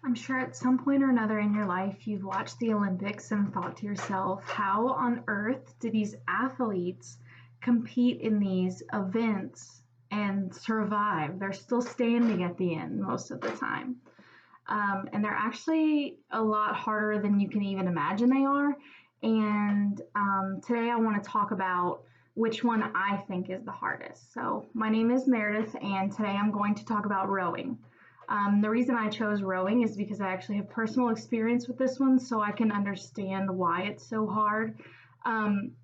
I'm sure at some point or another in your life you've watched the Olympics and thought to yourself, how on earth do these athletes compete in these events and survive? They're still standing at the end most of the time. And they're actually a lot harder than you can even imagine they are. And today I want to talk about which one I think is the hardest. So, my name is Meredith, and today I'm going to talk about rowing. The reason I chose rowing is because I actually have personal experience with this one, so I can understand why it's so hard.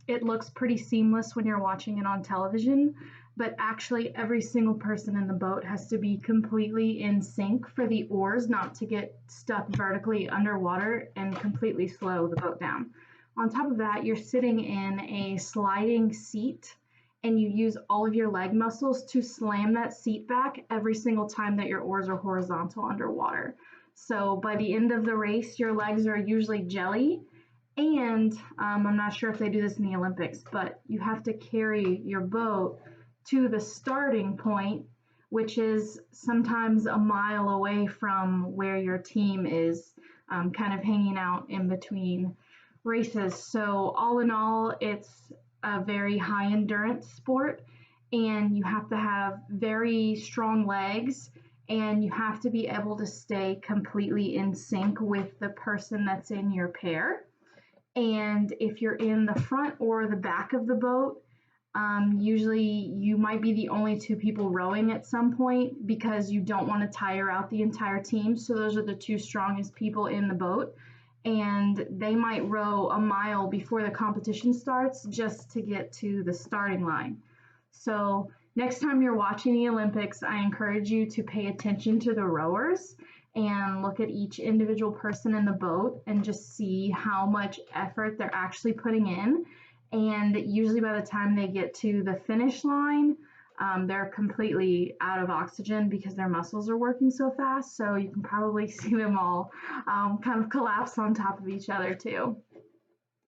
It looks pretty seamless when you're watching it on television, but actually, every single person in the boat has to be completely in sync for the oars not to get stuck vertically underwater and completely slow the boat down. On top of that, you're sitting in a sliding seat and you use all of your leg muscles to slam that seat back every single time that your oars are horizontal underwater. So by the end of the race, your legs are usually jelly. And I'm not sure if they do this in the Olympics, but you have to carry your boat to the starting point, which is sometimes a mile away from where your team is kind of hanging out in between races. So, all in all, it's a very high endurance sport, and you have to have very strong legs, and you have to be able to stay completely in sync with the person that's in your pair. And if you're in the front or the back of the boat, usually you might be the only two people rowing at some point because you don't want to tire out the entire team. So those are the two strongest people in the boat. And they might row a mile before the competition starts just to get to the starting line. So next time you're watching the Olympics, I encourage you to pay attention to the rowers and look at each individual person in the boat and just see how much effort they're actually putting in. And usually by the time they get to the finish line, they're completely out of oxygen because their muscles are working so fast. So you can probably see them all kind of collapse on top of each other too.